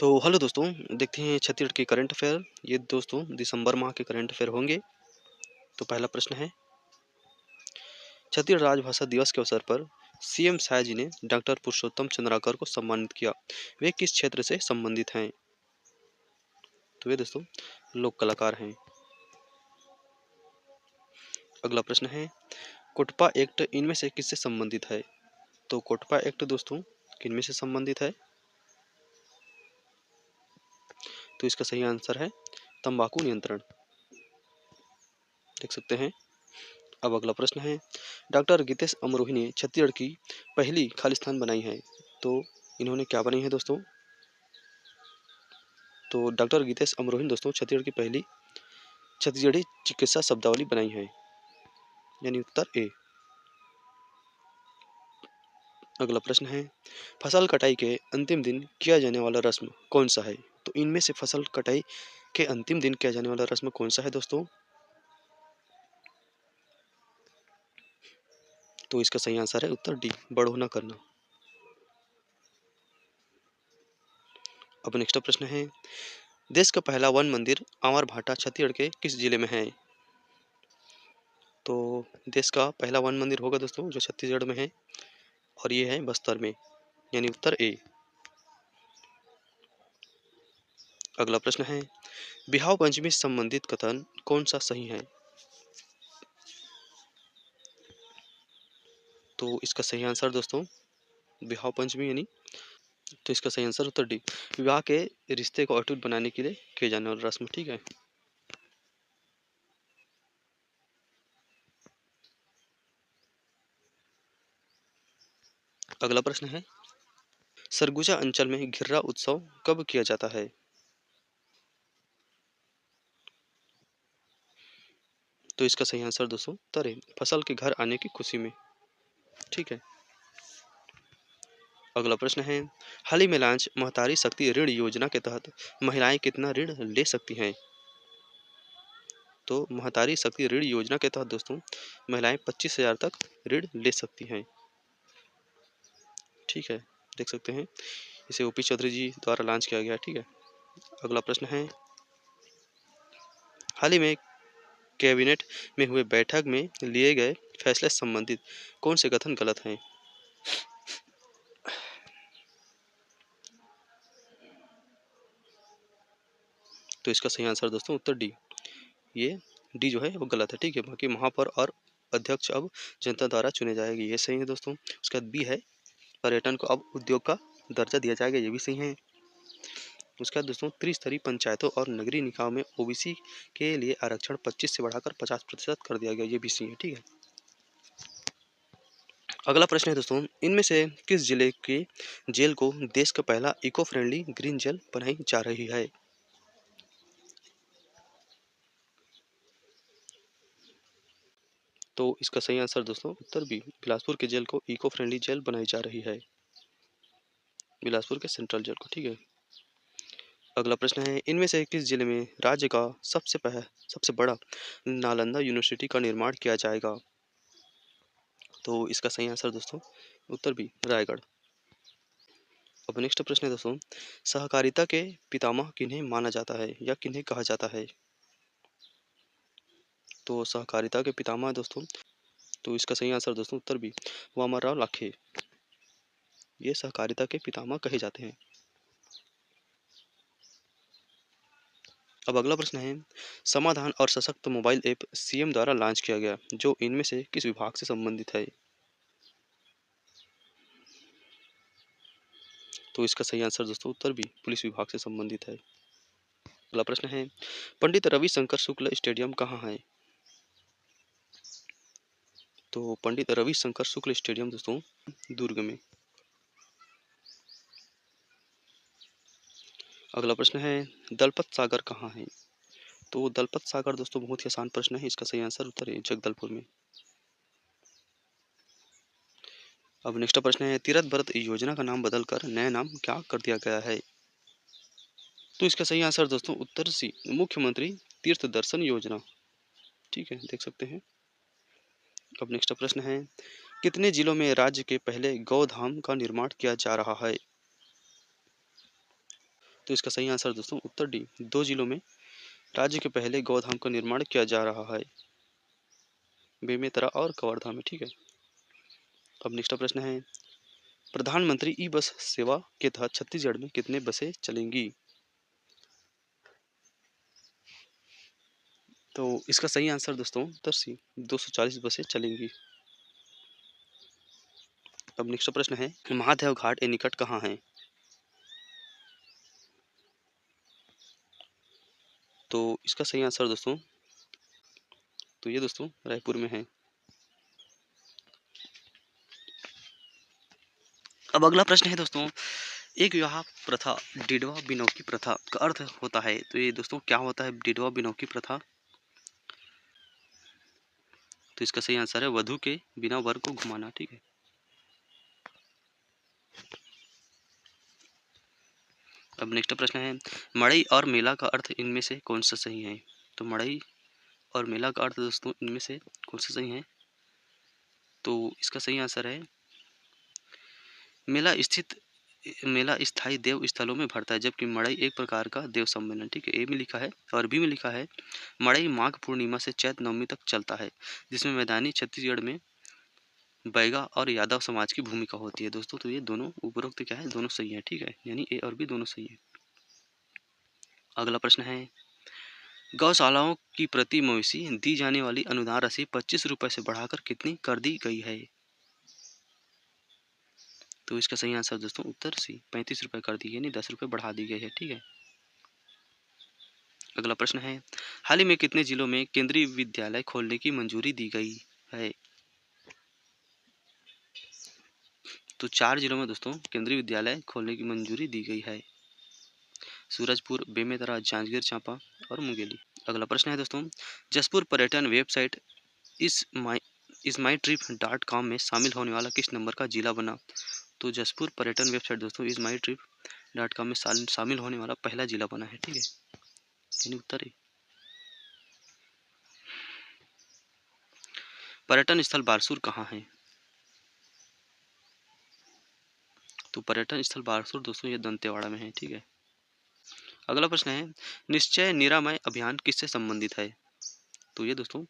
तो हेलो दोस्तों, देखते हैं छत्तीसगढ़ के करंट अफेयर। ये दोस्तों दिसंबर माह के करंट अफेयर होंगे। तो पहला प्रश्न है, छत्तीसगढ़ राजभाषा दिवस के अवसर पर सीएम साय जी ने डॉक्टर पुरुषोत्तम चंद्राकर को सम्मानित किया। वे किस क्षेत्र से संबंधित हैं? तो वे दोस्तों लोक कलाकार हैं। अगला प्रश्न है, कोटपा एक्ट इनमें से किससे संबंधित है? तो कोटपा एक्ट दोस्तों किनमें से संबंधित है? तो इसका सही आंसर है तंबाकू नियंत्रण। देख सकते हैं। अब अगला प्रश्न है, डॉक्टर गीतेश अमरोही ने छत्तीसगढ़ की पहली खालिस्तान बनाई है। तो इन्होंने क्या बनाई है दोस्तों? तो डॉक्टर गीतेश अमरोही दोस्तों छत्तीसगढ़ की पहली छत्तीसगढ़ी चिकित्सा शब्दावली बनाई है, यानी उत्तर ए। अगला प्रश्न है, फसल कटाई के अंतिम दिन किया जाने वाला रस्म कौन सा है? तो इनमें से फसल कटाई के अंतिम दिन किया जाने वाला रस्म कौन सा है दोस्तों? तो इसका सही आंसर है उत्तर डी, बड़ोना करना। अब नेक्स्ट प्रश्न है, देश का पहला वन मंदिर आंवर भाटा छत्तीसगढ़ के किस जिले में है? तो देश का पहला वन मंदिर होगा दोस्तों जो छत्तीसगढ़ में है, और ये है बस्तर में, यानी उत्तर ए। अगला प्रश्न है, बिहाव पंचमी से संबंधित कथन कौन सा सही है? तो इसका सही आंसर दोस्तों बिहाव पंचमी यानी, तो इसका सही आंसर उत्तर डी, विवाह के रिश्ते को अटूट बनाने के लिए किए जाने वाला रस्म। ठीक है। अगला प्रश्न है, सरगुजा अंचल में घिर्रा उत्सव कब किया जाता है? तो इसका सही आंसर दोस्तों उत्तर है, फसल के घर आने की खुशी में। ठीक है। अगला प्रश्न है, हाल ही में लॉन्च महतारी शक्ति ऋण योजना के तहत महिलाएं कितना ऋण ले सकती हैं? तो महतारी शक्ति ऋण योजना के तहत दोस्तों महिलाएं 25,000 तक ऋण ले सकती हैं। ठीक है, देख सकते हैं। इसे ओपी चौधरी जी द्वारा लॉन्च किया गया है। ठीक है। अगला प्रश्न है, हाल ही में कैबिनेट में हुए बैठक में लिए गए फैसले से संबंधित कौन से कथन गलत हैं? तो इसका सही आंसर दोस्तों उत्तर डी, ये डी जो है वो गलत है। ठीक है। बाकी महापौर और अध्यक्ष अब जनता द्वारा चुने जाएंगे, ये सही है दोस्तों। उसके बाद बी है, पर्यटन को अब उद्योग का दर्जा दिया जाएगा, ये भी सही है। उसके बाद दोस्तों त्रिस्तरीय पंचायतों और नगरीय निकायों में ओबीसी के लिए आरक्षण 25 से बढ़ाकर 50% कर दिया गया, ये भी सही है। ठीक है। अगला प्रश्न है दोस्तों, इनमें से किस जिले के जेल को देश का पहला इको फ्रेंडली ग्रीन जेल बनाई जा रही है? तो इसका सही आंसर दोस्तों उत्तर बी, बिलासपुर के जेल को इको फ्रेंडली जेल बनाई जा रही है, बिलासपुर के सेंट्रल जेल को। ठीक है। अगला प्रश्न है, इनमें से किस जिले में राज्य का सबसे बड़ा नालंदा यूनिवर्सिटी का निर्माण किया जाएगा? तो इसका सही आंसर दोस्तों उत्तर बी, रायगढ़। अब नेक्स्ट प्रश्न है दोस्तों, सहकारिता के पितामह किन्हें माना जाता है या किन्हें कहा जाता है? तो सहकारिता के पितामह दोस्तों, तो इसका सही आंसर दोस्तों उत्तर बी, वामनराव लाखे, ये सहकारिता के पितामह कहे जाते हैं। अब अगला प्रश्न है, समाधान और सशक्त मोबाइल ऐप सीएम द्वारा लॉन्च किया गया, जो इनमें से किस विभाग से संबंधित है? तो इसका सही आंसर दोस्तों उत्तर बी, पुलिस विभाग से संबंधित है। अगला प्रश्न है, पंडित रविशंकर शुक्ल स्टेडियम कहाँ है? तो पंडित रविशंकर शुक्ल स्टेडियम दोस्तों दुर्ग में। अगला प्रश्न है, दलपत सागर कहाँ है? तो दलपत सागर दोस्तों बहुत ही आसान प्रश्न है, इसका सही आंसर उत्तर है जगदलपुर में। अब नेक्स्ट प्रश्न है, तीरथ भरत योजना का नाम बदलकर नया नाम क्या कर दिया गया है? तो इसका सही आंसर दोस्तों उत्तर सी, मुख्यमंत्री तीर्थ दर्शन योजना। ठीक है, देख सकते हैं। अब नेक्स्ट प्रश्न है, कितने जिलों में राज्य के पहले गौ धाम का निर्माण किया जा रहा है? तो इसका सही आंसर दोस्तों उत्तर डी, 2 जिलों में राज्य के पहले गौधाम का निर्माण किया जा रहा है, बेमेतरा और कवर्धा में। ठीक है। अब नेक्स्ट प्रश्न है, प्रधानमंत्री ई बस सेवा के तहत छत्तीसगढ़ में कितने बसें चलेंगी? तो इसका सही आंसर दोस्तों उत्तर सी, 240 बसें चलेंगी। अब नेक्स्ट प्रश्न है, महादेव घाट के निकट कहाँ है? तो इसका सही आंसर दोस्तों, तो ये दोस्तों रायपुर में है। अब अगला प्रश्न है दोस्तों, एक विवाह प्रथा डिडवा बिनौकी प्रथा का अर्थ होता है, तो ये दोस्तों क्या होता है डिडवा बिनौकी प्रथा? तो इसका सही आंसर है वधु के बिना वर को घुमाना। ठीक है। अब नेक्स्ट प्रश्न है, मड़ई और मेला का अर्थ इनमें से कौन सा सही है? तो मड़ई और मेला का अर्थ दोस्तों इनमें से कौन सा सही है? तो इसका सही आंसर है मेला स्थित मेला स्थायी देव स्थलों में भरता है, जबकि मड़ई एक प्रकार का देव सम्मेलन। ठीक है। ए में लिखा है और बी में लिखा है मड़ई माघ पूर्णिमा से चैत नवमी तक चलता है, जिसमें मैदानी छत्तीसगढ़ में बैगा और यादव समाज की भूमिका होती है दोस्तों। तो ये दोनों उपरोक्त क्या है, दोनों सही है। ठीक है, यानी ए और बी दोनों सही है। अगला प्रश्न है, गौशालाओं की प्रति मवेशी दी जाने वाली अनुदान राशि 25 रुपए से बढ़ाकर कितनी कर दी गई है? तो इसका सही आंसर दोस्तों उत्तर सी, 35 रुपए कर दी, यानी 10 रुपए बढ़ा दी गई है। ठीक है। अगला प्रश्न है, हाल ही में कितने जिलों में केंद्रीय विद्यालय खोलने की मंजूरी दी गई है? तो 4 जिलों में दोस्तों केंद्रीय विद्यालय खोलने की मंजूरी दी गई है, सूरजपुर, बेमेतरा, जांजगीर चांपा और मुंगेली। अगला प्रश्न है दोस्तों, जसपुर पर्यटन वेबसाइट इस माई ट्रिप .com में शामिल होने वाला किस नंबर का जिला बना? तो जसपुर पर्यटन वेबसाइट दोस्तों इस माई ट्रिप .com में शामिल होने वाला पहला जिला बना है। ठीक है, यानी उत्तर है। पर्यटन स्थल बारसूर कहाँ है? तो पर्यटन स्थल बारसूर दोस्तों ये दंतेवाड़ा में है। ठीक है। अगला प्रश्न है, निश्चय निरामय अभियान किससे संबंधित है? तो ये दोस्तों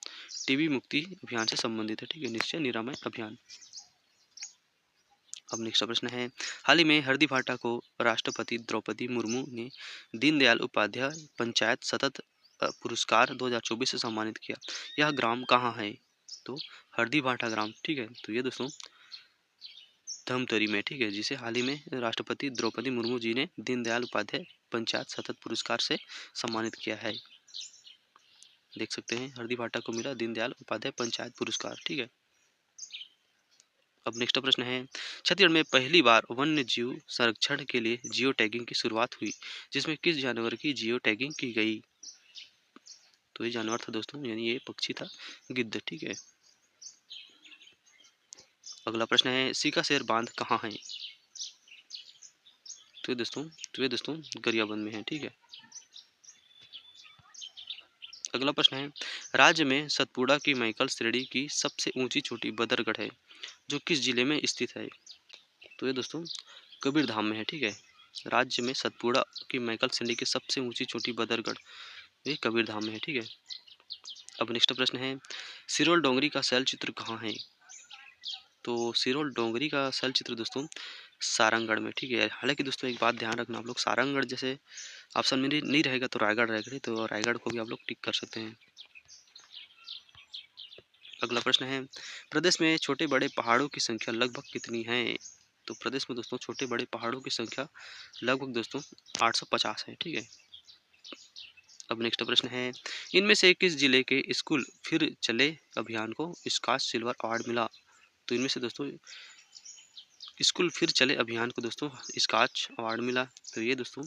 टीबी मुक्ति अभियान से संबंधित है। ठीक है, निश्चय निरामय अभियान। अब नेक्स्ट प्रश्न है, हाल ही में हरदी भाटा को राष्ट्रपति द्रौपदी मुर्मू ने दीनदयाल उपाध्याय पंचायत सतत पुरस्कार 2024 से सम्मानित किया। यह ग्राम कहाँ है? तो हरदी भाटा ग्राम। ठीक है, तो ये दोस्तों धमतरी में। ठीक है, जिसे हाल ही में राष्ट्रपति द्रौपदी मुर्मू जी ने दीनदयाल उपाध्याय पंचायत सतत पुरस्कार से सम्मानित किया है। देख सकते हैं हरदी भाटा को मिला दीनदयाल उपाध्याय पंचायत पुरस्कार। ठीक है। अब नेक्स्ट प्रश्न है, छत्तीसगढ़ में पहली बार वन्य जीव संरक्षण के लिए जियो टैगिंग की शुरुआत हुई, जिसमें किस जानवर की जियो टैगिंग की गई? तो ये जानवर था दोस्तों, यानी ये पक्षी था गिद्ध। ठीक है। अगला प्रश्न है, सीकासेर बांध कहाँ है? तो ये दोस्तों गरियाबंद में है। ठीक है। अगला प्रश्न है, राज्य में सतपुड़ा की मैकल श्रेणी की सबसे ऊंची चोटी बदरगढ़ है, जो किस जिले में स्थित है? तो ये दोस्तों कबीरधाम में है। ठीक है, राज्य में सतपुड़ा की मैकल श्रेणी की सबसे ऊंची चोटी बदरगढ़, ये कबीरधाम में है। ठीक है। अब नेक्स्ट प्रश्न है, सिरोल डोंगरी का शैल चित्र कहाँ है? तो सिरोल डोंगरी का शैल चित्र दोस्तों सारंगगढ़ में। ठीक है, हालांकि दोस्तों एक बात ध्यान रखना, आप लोग सारंगगढ़ जैसे ऑप्शन में नहीं रहेगा तो रायगढ़ रहेगा, तो रायगढ़ को भी आप लोग टिक कर सकते हैं। अगला प्रश्न है, प्रदेश में छोटे बड़े पहाड़ों की संख्या लगभग कितनी है? तो प्रदेश में दोस्तों छोटे बड़े पहाड़ों की संख्या लगभग दोस्तों 850 है। ठीक है। अब नेक्स्ट प्रश्न है, इनमें से किस जिले के स्कूल फिर चले अभियान को स्कॉच सिल्वर अवार्ड मिला? तो इनमें से दोस्तों स्कूल फिर चले अभियान को दोस्तों स्कॉच अवार्ड मिला। तो ये दोस्तों,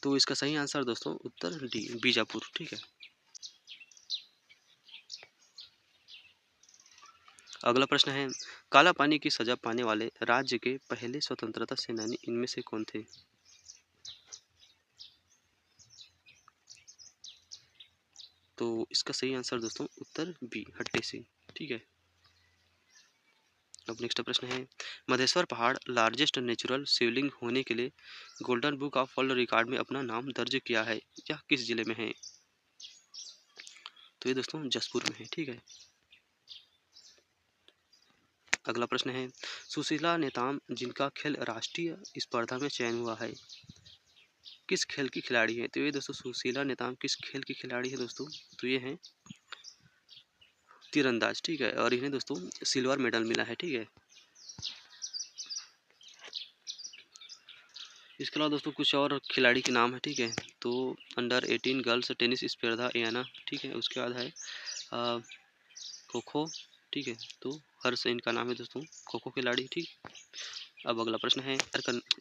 तो इसका सही आंसर दोस्तों उत्तर डी, बीजापुर। ठीक है। अगला प्रश्न है, काला पानी की सजा पाने वाले राज्य के पहले स्वतंत्रता सेनानी इनमें से कौन थे? तो इसका सही आंसर दोस्तों उत्तर बी, हट्टे सिंह। ठीक है। अब नेक्स्ट प्रश्न है, मधेश्वर पहाड़ लार्जेस्ट नेचुरल शिवलिंग होने के लिए golden book of world record में अपना नाम दर्ज किया है, यह किस जिले में है? तो ये दोस्तों जसपुर में है। ठीक है। अगला प्रश्न है, सुशीला नेताम जिनका खेल राष्ट्रीय स्पर्धा में चयन हुआ है, किस खेल की खिलाड़ी है? तो ये दोस्तों सुशीला नेताम किस खेल की खिलाड़ी है दोस्तों? तो ये है तीरंदाज। ठीक है। और इन्हें दोस्तों सिल्वर मेडल मिला है। ठीक है। इसके अलावा दोस्तों कुछ और खिलाड़ी के नाम है। ठीक है। तो अंडर 18 गर्ल्स टेनिस स्पर्धा एना। ठीक है। उसके बाद है खो खो। ठीक है। तो हर्ष इनका नाम है दोस्तों, खो खो खिलाड़ी। ठीक। अब अगला प्रश्न है,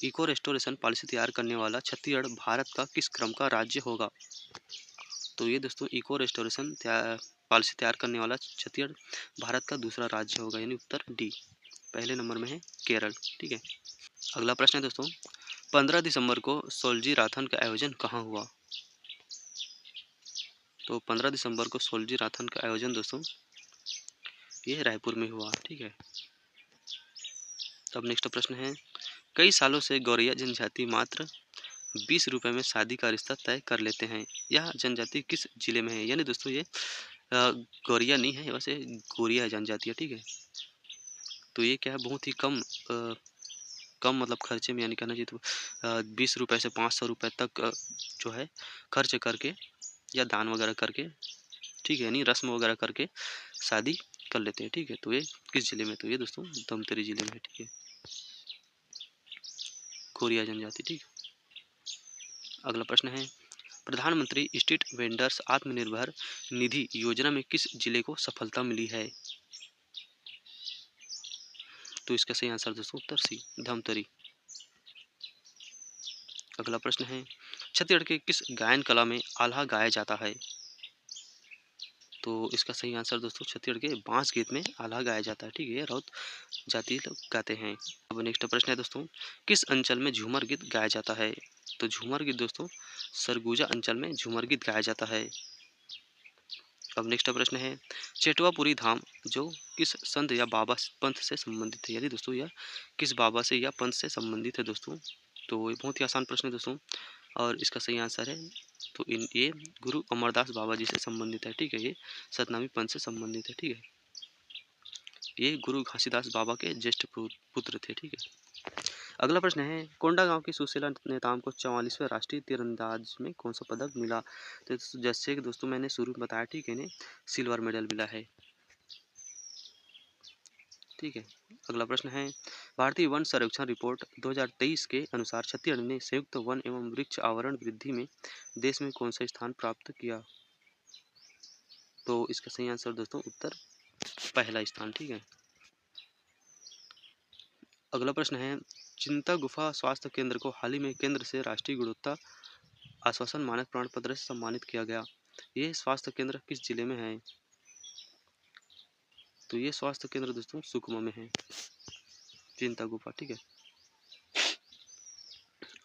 इको रेस्टोरेशन पॉलिसी तैयार करने वाला छत्तीसगढ़ भारत का किस क्रम का राज्य होगा? तो ये दोस्तों इको रेस्टोरेशन पॉलिसी तैयार करने वाला छत्तीसगढ़ भारत का दूसरा राज्य होगा, यानी उत्तर डी। पहले नंबर में है केरल। ठीक है। अगला प्रश्न है दोस्तों, 15 दिसंबर को सोल्जी राथन का आयोजन कहाँ हुआ? तो 15 दिसंबर को सोल्जी राथन का आयोजन दोस्तों ये रायपुर में हुआ। ठीक है। अब नेक्स्ट प्रश्न है, कई सालों से गौरिया जनजाति मात्र 20 रुपए में शादी का रिश्ता तय कर लेते हैं, यह जनजाति किस जिले में है? यानी दोस्तों ये गौरिया नहीं है, वैसे गोरिया जनजाति है। ठीक है। तो ये क्या है, बहुत ही कम मतलब खर्चे में, यानी कहना चाहिए तो 20 रुपए से 500 रुपए तक जो है खर्च करके या दान वगैरह करके, ठीक है, यानी रस्म वगैरह करके शादी कर लेते हैं। ठीक है। तो ये किस जिले में? तो ये दोस्तों धमतरी जिले में है। ठीक है। कोरिया जनजाति। ठीक। अगला प्रश्न है, प्रधानमंत्री स्ट्रीट वेंडर्स आत्मनिर्भर निधि योजना में किस जिले को सफलता मिली है? तो इसका सही आंसर दोस्तों उत्तर सी, धमतरी। अगला प्रश्न है, छत्तीसगढ़ के किस गायन कला में आल्हा गाया जाता है? तो इसका सही आंसर दोस्तों छत्तीसगढ़ के बांस गीत में आल्हा गाया जाता है। ठीक है। राउत जाति लोग गाते हैं। अब नेक्स्ट प्रश्न है दोस्तों, किस अंचल में झूमर गीत गाया जाता है? तो झूमर गीत दोस्तों सरगुजा अंचल में झूमर गीत गाया जाता है। अब नेक्स्ट प्रश्न है, चेटवापुरी धाम जो किस संत या बाबा पंथ से संबंधित है? यानी दोस्तों यह किस बाबा से या पंथ से संबंधित है दोस्तों? तो ये बहुत ही आसान प्रश्न है दोस्तों, और इसका सही आंसर है तो ये गुरु अमरदास बाबा जी से संबंधित है। ठीक है। ये सतनामी पंथ से संबंधित है। ठीक है। ये गुरु घासीदास बाबा के ज्येष्ठ पुत्र थे। ठीक है। अगला प्रश्न है, कोंडागांव की सुशीला नेताम को 44वें राष्ट्रीय तीरंदाज में कौन सा पदक मिला? तो जैसे कि दोस्तों मैंने शुरू में बताया, ठीक है, इन्हें सिल्वर मेडल मिला है। ठीक है। अगला प्रश्न है, भारतीय वन सर्वेक्षण रिपोर्ट 2023 के अनुसार छत्तीसगढ़ ने संयुक्त वन एवं वृक्ष आवरण वृद्धि में देश में कौन सा स्थान प्राप्त किया? तो इसका सही आंसर दोस्तों उत्तर पहला स्थान। ठीक है। अगला प्रश्न है, चिंता गुफा स्वास्थ्य केंद्र को हाल ही में केंद्र से राष्ट्रीय गुणवत्ता आश्वासन मानक प्रमाण पत्र से सम्मानित किया गया, ये स्वास्थ्य केंद्र किस जिले में है? तो ये स्वास्थ्य केंद्र दोस्तों सुकमा में है, चिंता गुफा। ठीक है।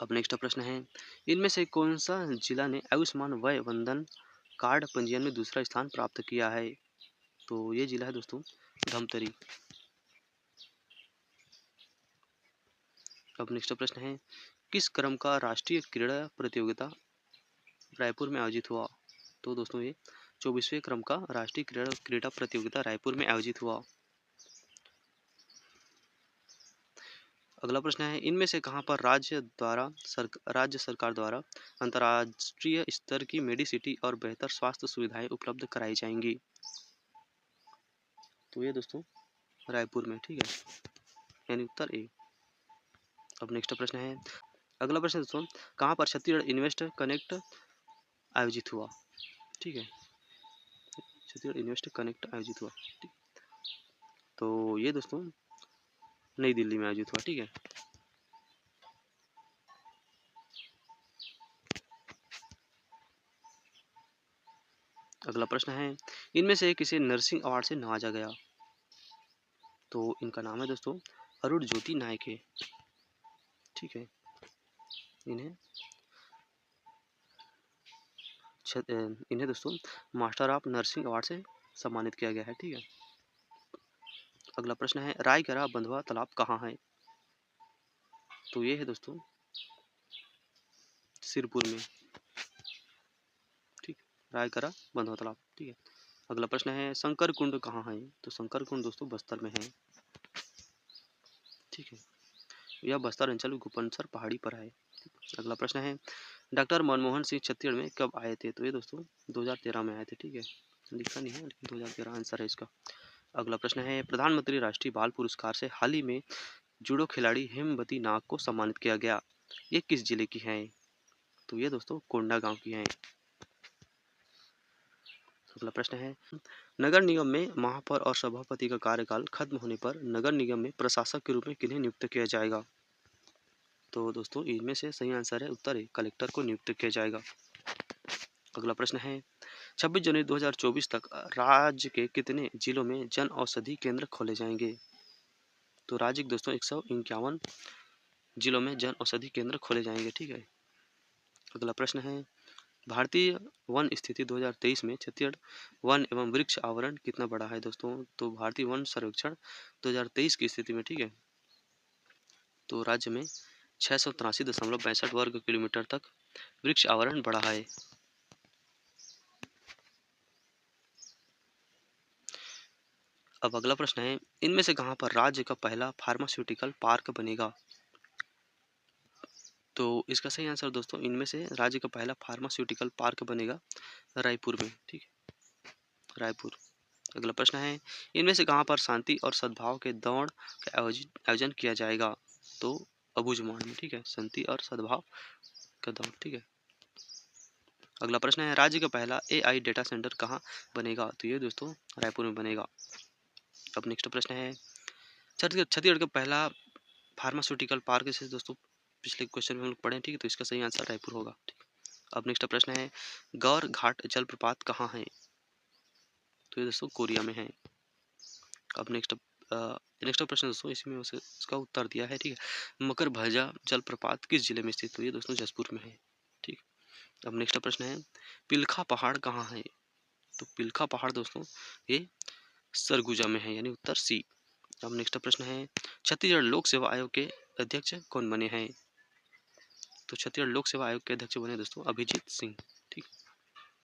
अब नेक्स्ट प्रश्न है, इनमें से कौन सा जिला ने आयुष्मान वय वंदन कार्ड पंजीयन में दूसरा स्थान प्राप्त किया है? तो ये जिला है दोस्तों धमतरी। अब नेक्स्ट प्रश्न है, किस क्रम का राष्ट्रीय क्रीड़ा प्रतियोगिता रायपुर में आयोजित हुआ? तो दोस्तों ये 24वें क्रम का राष्ट्रीय क्रीड़ा प्रतियोगिता रायपुर में आयोजित हुआ। अगला प्रश्न है, इनमें से कहां पर राज्य सरकार द्वारा अंतर्राष्ट्रीय स्तर की मेडिसिटी और बेहतर स्वास्थ्य सुविधाएं उपलब्ध कराई जाएंगी? तो ये दोस्तों रायपुर में। ठीक है। यानी उत्तर ए। अब नेक्स्ट प्रश्न है, अगला प्रश्न दोस्तों, कहां पर छत्तीसगढ़ इन्वेस्ट कनेक्ट आयोजित हुआ? ठीक है। छत्तीसगढ़ इन्वेस्ट कनेक्ट आयोजित हुआ। ठीक। तो ये दोस्तों नई दिल्ली में आयोजित हुआ। ठीक है। अगला प्रश्न है, इनमें से किसे नर्सिंग अवार्ड से नवाजा गया? तो इनका नाम है दोस्तों अरुण ज्योति नायक है। ठीक है। इन्हें इन्हें दोस्तों मास्टर ऑफ नर्सिंग अवार्ड से सम्मानित किया गया है। ठीक है। अगला प्रश्न है रायगढ़ बंधवा तालाब कहाँ है? तो ये है दोस्तों सिरपुर में, ठीक, रायगढ़ बंधवा तालाब, ठीक है। अगला प्रश्न है शंकर कुंड कहाँ है? तो शंकर कुंड दोस्तों बस्तर में है, ठीक है। यह बस्तर अंचल गोपनसर पहाड़ी पर है। अगला प्रश्न है डॉक्टर मनमोहन सिंह छत्तीसगढ़ में कब आए थे? तो ये दोस्तों 2013 में आए थे, ठीक है, लिखा नहीं है लेकिन 2013 आंसर है इसका। अगला प्रश्न है प्रधानमंत्री राष्ट्रीय बाल पुरस्कार से हाल ही में जूडो खिलाड़ी हेमवती नाग को सम्मानित किया गया, ये किस जिले की हैं? तो ये दोस्तों कोंडा गांव की हैं। अगला प्रश्न है नगर निगम में महापौर और सभापति का कार्यकाल खत्म होने पर नगर निगम में प्रशासक के रूप में किन्हें नियुक्त किया जाएगा? तो दोस्तों इनमें से सही आंसर है उत्तर है कलेक्टर को नियुक्त किया जाएगा। अगला प्रश्न है 26 जनवरी 2024 तक राज्य के कितने जिलों में जन औषधि केंद्र खोले जाएंगे? तो राज्य के दोस्तों 151 जिलों में जन औषधि केंद्र खोले जाएंगे, ठीक है। अगला प्रश्न है भारतीय वन स्थिति 2023 में छत्तीसगढ़ वन एवं वृक्ष आवरण कितना बड़ा है? दोस्तों तो भारतीय वन सर्वेक्षण 2023 की स्थिति में, ठीक है, तो राज्य में 683.62 वर्ग किलोमीटर तक वृक्ष आवरण बढ़ा है। अब अगला प्रश्न है इनमें से कहां पर राज्य का पहला फार्मास्यूटिकल पार्क बनेगा? तो इसका सही आंसर दोस्तों इनमें से राज्य का पहला फार्मास्यूटिकल पार्क बनेगा रायपुर में, ठीक है, रायपुर। अगला प्रश्न है इनमें से कहां पर शांति और सद्भाव के दौड़ का आयोजन किया जाएगा? तो अबूझमाड़ में, ठीक है, शांति और सद्भाव का दौड़, ठीक है। अगला प्रश्न है राज्य का पहला AI डेटा सेंटर कहाँ बनेगा? तो ये दोस्तों रायपुर में बनेगा। अब नेक्स्ट प्रश्न है छत्तीसगढ़ का पहला फार्मास्यूटिकल पार्क, जैसे दोस्तों पिछले क्वेश्चन में हम लोग पढ़े, ठीक है, तो इसका सही आंसर रायपुर होगा, ठीक। अब नेक्स्ट प्रश्न है गौर घाट जलप्रपात कहाँ है? तो ये दोस्तों कोरिया में है। अब नेक्स्ट प्रश्न दोस्तों इसमें इसका उत्तर दिया है, ठीक है, मकर भजा जलप्रपात किस जिले में स्थित? तो ये दोस्तों जसपुर में है, ठीक। अब नेक्स्ट प्रश्न है पिलखा पहाड़ कहाँ है? तो पिलखा पहाड़ दोस्तों ये सरगुजा में है, यानी उत्तर सी। अब नेक्स्ट प्रश्न है छत्तीसगढ़ लोक सेवा आयोग के अध्यक्ष कौन बने हैं? तो छत्तीसगढ़ लोक सेवा आयोग के अध्यक्ष बने दोस्तों अभिजीत सिंह।